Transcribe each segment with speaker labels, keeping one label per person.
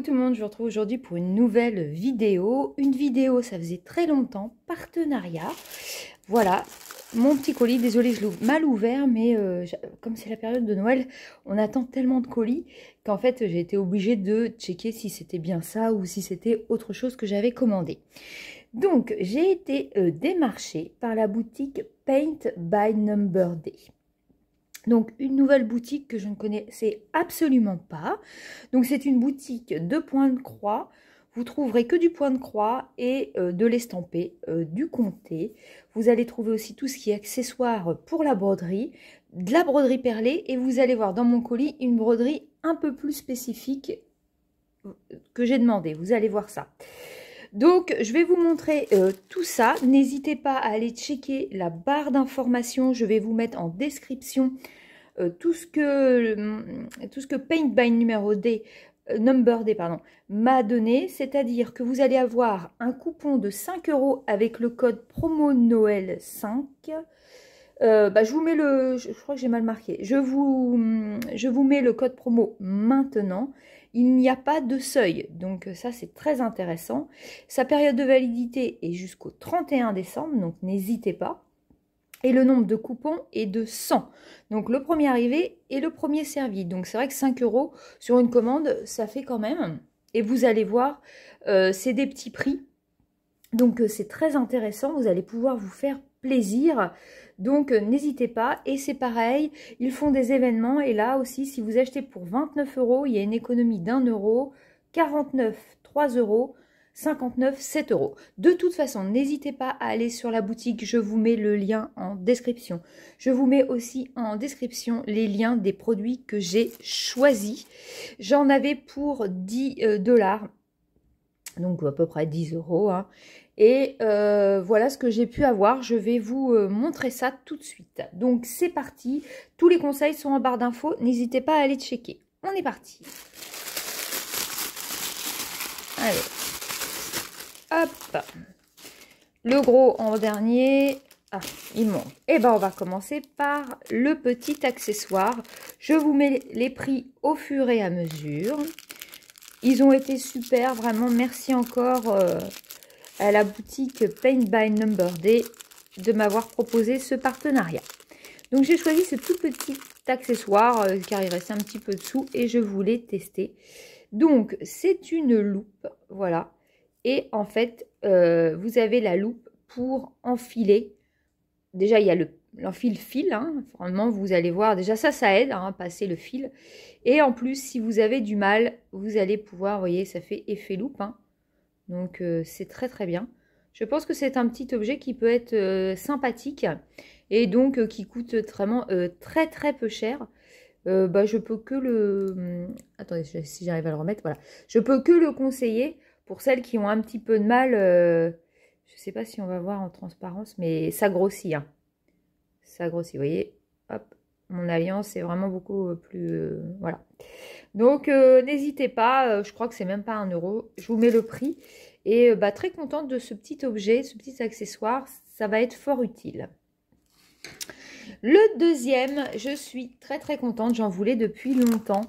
Speaker 1: Coucou tout le monde, je vous retrouve aujourd'hui pour une nouvelle vidéo. Une vidéo, ça faisait très longtemps, partenariat. Voilà, mon petit colis, désolé je l'ai mal ouvert, mais comme c'est la période de Noël, on attend tellement de colis qu'en fait j'ai été obligée de checker si c'était bien ça ou si c'était autre chose que j'avais commandé. Donc j'ai été démarchée par la boutique Paint by Number Day. Donc une nouvelle boutique que je ne connaissais absolument pas. Donc c'est une boutique de point de croix. Vous trouverez que du point de croix et de l'estampé, du comté. Vous allez trouver aussi tout ce qui est accessoires pour la broderie, de la broderie perlée. Et vous allez voir dans mon colis une broderie un peu plus spécifique que j'ai demandé. Vous allez voir ça. Donc, je vais vous montrer tout ça. N'hésitez pas à aller checker la barre d'informations. Je vais vous mettre en description tout ce que Paint by Number Day m'a donné. C'est-à-dire que vous allez avoir un coupon de 5 € avec le code promo Noël 5. Je vous mets je crois que j'ai mal marqué. Je vous mets le code promo maintenant. Il n'y a pas de seuil, donc ça c'est très intéressant. Sa période de validité est jusqu'au 31 décembre, donc n'hésitez pas. Et le nombre de coupons est de 100. Donc le premier arrivé et le premier servi. Donc c'est vrai que 5 € sur une commande, ça fait quand même. Et vous allez voir, c'est des petits prix. Donc c'est très intéressant, vous allez pouvoir vous faire plaisir. Donc n'hésitez pas. Et c'est pareil, ils font des événements. Et là aussi, si vous achetez pour 29 €, il y a une économie d'1 €, 49, 3 €, 59, 7 €. De toute façon, n'hésitez pas à aller sur la boutique. Je vous mets le lien en description. Je vous mets aussi en description les liens des produits que j'ai choisis. J'en avais pour 10 $. Donc à peu près 10 €. Hein. Et voilà ce que j'ai pu avoir. Je vais vous montrer ça tout de suite. Donc c'est parti. Tous les conseils sont en barre d'infos. N'hésitez pas à aller checker. On est parti. Allez. Hop. Le gros en dernier. Ah, il manque. Et ben on va commencer par le petit accessoire. Je vous mets les prix au fur et à mesure. Ils ont été super, vraiment. Merci encore à la boutique Paint by Number Day de m'avoir proposé ce partenariat. Donc j'ai choisi ce tout petit accessoire car il restait un petit peu dessous et je voulais tester. Donc c'est une loupe, voilà. Et en fait, vous avez la loupe pour enfiler. Déjà, il y a l'enfile-fil. Hein. Vraiment, vous allez voir. Déjà, ça aide à passer le fil. Et en plus, si vous avez du mal, vous allez pouvoir, vous voyez, ça fait effet loupe. Hein. Donc, c'est très, très bien. Je pense que c'est un petit objet qui peut être sympathique. Et donc, qui coûte vraiment très, très peu cher. Je peux que le... Attendez, si j'arrive à le remettre, voilà. Je peux que le conseiller pour celles qui ont un petit peu de mal. Je ne sais pas si on va voir en transparence, mais ça grossit. Hein. Ça grossit, vous voyez. Hop, mon alliance est vraiment beaucoup plus... voilà. Donc, n'hésitez pas. Je crois que c'est même pas 1 €. Je vous mets le prix. Et très contente de ce petit objet, ce petit accessoire. Ça va être fort utile. Le deuxième, je suis très très contente. J'en voulais depuis longtemps.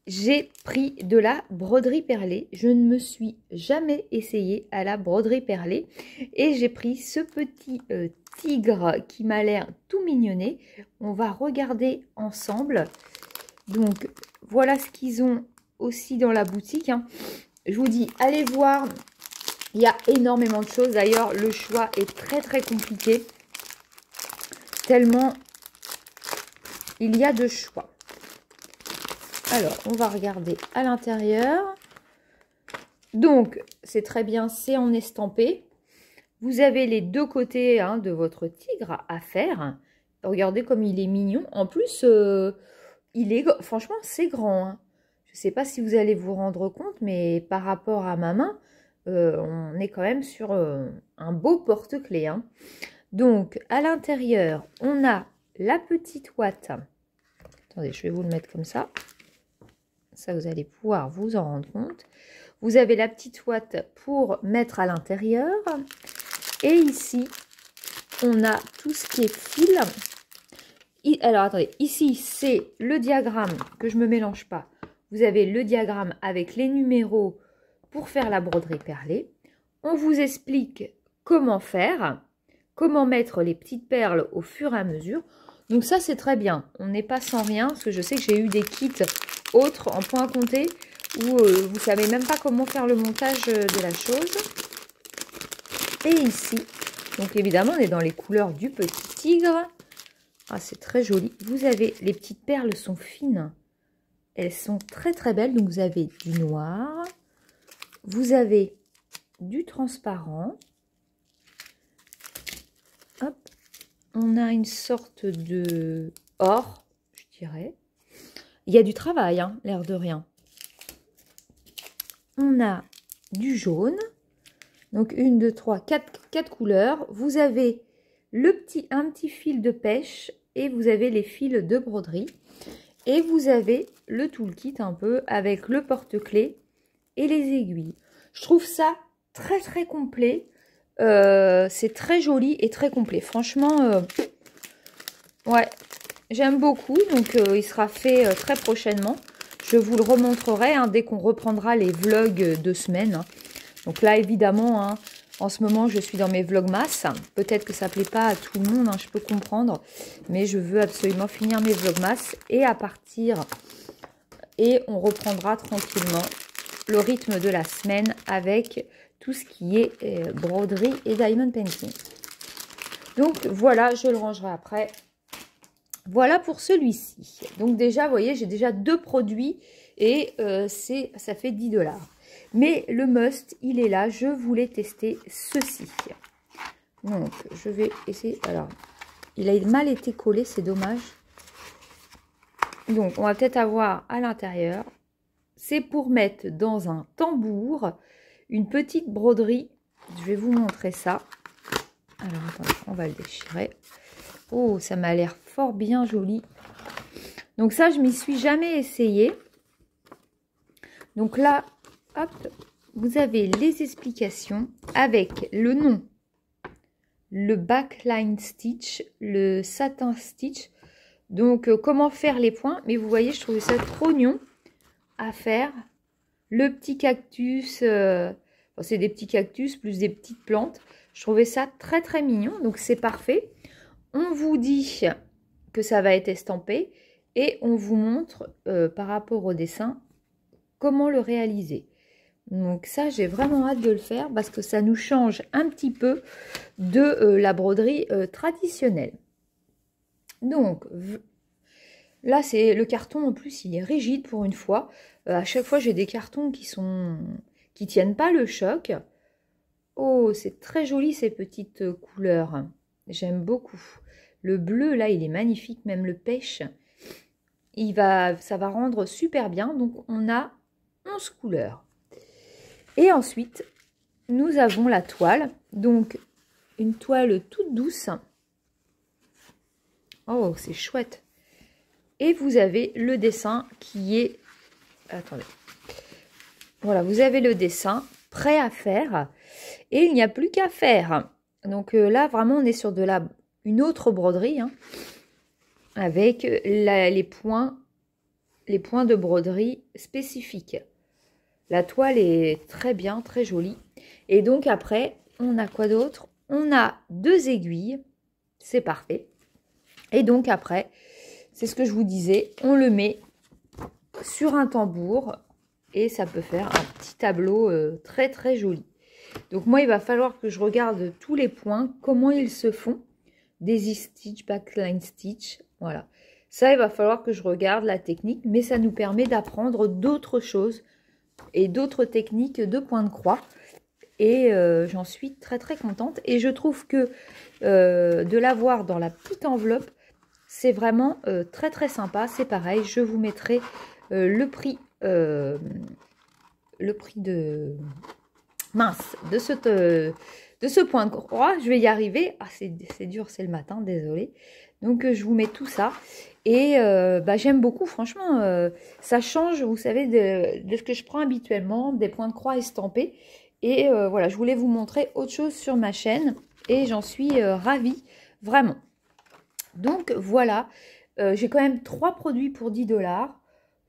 Speaker 1: J'ai pris de la broderie perlée. Je ne me suis jamais essayée à la broderie perlée. Et j'ai pris ce petit tigre qui m'a l'air tout mignonné. On va regarder ensemble. Donc, voilà ce qu'ils ont aussi dans la boutique. Hein. Je vous dis, allez voir. Il y a énormément de choses. D'ailleurs, le choix est très très compliqué. Tellement il y a de choix. Alors, on va regarder à l'intérieur. Donc, c'est très bien, c'est en estampé. Vous avez les deux côtés de votre tigre à faire. Regardez comme il est mignon. En plus, franchement, c'est grand. Hein. Je ne sais pas si vous allez vous rendre compte, mais par rapport à ma main, on est quand même sur un beau porte-clés. Hein. Donc, à l'intérieur, on a la petite ouate. Attendez, je vais vous le mettre comme ça. Ça, vous allez pouvoir vous en rendre compte. Vous avez la petite ouate pour mettre à l'intérieur. Et ici, on a tout ce qui est fil. Alors, attendez. Ici, c'est le diagramme, que je ne me mélange pas. Vous avez le diagramme avec les numéros pour faire la broderie perlée. On vous explique comment faire, comment mettre les petites perles au fur et à mesure. Donc ça, c'est très bien. On n'est pas sans rien, parce que je sais que j'ai eu des kits autres en point compté où vous ne savez même pas comment faire le montage de la chose. Et ici, donc évidemment, on est dans les couleurs du petit tigre. Ah, c'est très joli. Vous avez, les petites perles sont fines. Elles sont très très belles. Donc vous avez du noir. Vous avez du transparent. Hop. On a une sorte de or, je dirais. Il y a du travail, hein, l'air de rien. On a du jaune. Donc, 1, 2, 3, 4 couleurs. Vous avez un petit fil de pêche et vous avez les fils de broderie. Et vous avez le toolkit un peu avec le porte-clés et les aiguilles. Je trouve ça très très complet. C'est très joli et très complet. Franchement, ouais, j'aime beaucoup. Donc, il sera fait très prochainement. Je vous le remontrerai hein, dès qu'on reprendra les vlogs de semaine. Donc là, évidemment, hein, en ce moment, je suis dans mes vlogmas. Peut-être que ça ne plaît pas à tout le monde, hein, je peux comprendre. Mais je veux absolument finir mes vlogmas. Et à partir... Et on reprendra tranquillement le rythme de la semaine avec tout ce qui est broderie et diamond painting. Donc voilà, je le rangerai après. Voilà pour celui-ci. Donc déjà, vous voyez, j'ai déjà 2 produits et ça fait 10 $. Mais le must, il est là. Je voulais tester ceci. Donc, je vais essayer. Alors, il a mal été collé, c'est dommage. Donc, on va peut-être avoir à l'intérieur. C'est pour mettre dans un tambour une petite broderie. Je vais vous montrer ça. Alors, attendez, on va le déchirer. Oh, ça m'a l'air fort bien joli. Donc ça, je m'y suis jamais essayé. Donc là, hop, vous avez les explications avec le nom, le backline stitch, le satin stitch. Donc, comment faire les points. Mais vous voyez, je trouvais ça trop mignon à faire. Le petit cactus, c'est des petits cactus plus des petites plantes. Je trouvais ça très très mignon. Donc, c'est parfait. On vous dit que ça va être estampé et on vous montre par rapport au dessin comment le réaliser. Donc ça, j'ai vraiment hâte de le faire parce que ça nous change un petit peu de la broderie traditionnelle. Donc là, c'est le carton en plus, il est rigide pour une fois. À chaque fois, j'ai des cartons qui tiennent pas le choc. Oh, c'est très joli ces petites couleurs. J'aime beaucoup. Le bleu, là, il est magnifique. Même le pêche, ça va rendre super bien. Donc, on a 11 couleurs. Et ensuite, nous avons la toile. Donc, une toile toute douce. Oh, c'est chouette. Et vous avez le dessin qui est... Attendez. Voilà, vous avez le dessin prêt à faire. Et il n'y a plus qu'à faire. Donc là, vraiment, on est sur une autre broderie. Hein, avec les points de broderie spécifiques. La toile est très bien, très jolie. Et donc après, on a quoi d'autre? On a 2 aiguilles. C'est parfait. Et donc après, c'est ce que je vous disais, on le met sur un tambour. Et ça peut faire un petit tableau très très joli. Donc moi, il va falloir que je regarde tous les points, comment ils se font. Daisy stitch, backline stitch, voilà. Ça, il va falloir que je regarde la technique, mais ça nous permet d'apprendre d'autres choses et d'autres techniques de point de croix. Et j'en suis très très contente. Et je trouve que de l'avoir dans la petite enveloppe, c'est vraiment très très sympa. C'est pareil, je vous mettrai le prix de... Mince, de ce point de croix, je vais y arriver. Ah, c'est dur, c'est le matin, désolé. Donc, je vous mets tout ça. Et j'aime beaucoup, franchement, ça change, vous savez, de ce que je prends habituellement, des points de croix estampés. Et voilà, je voulais vous montrer autre chose sur ma chaîne. Et j'en suis ravie, vraiment. Donc, voilà, j'ai quand même 3 produits pour 10 $.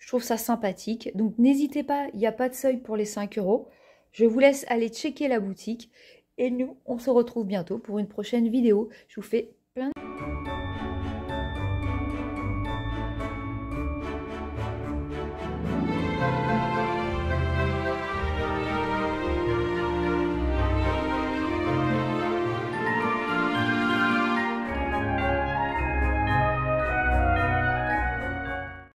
Speaker 1: Je trouve ça sympathique. Donc n'hésitez pas, il n'y a pas de seuil pour les 5 €. Je vous laisse aller checker la boutique. Et nous, on se retrouve bientôt pour une prochaine vidéo. Je vous fais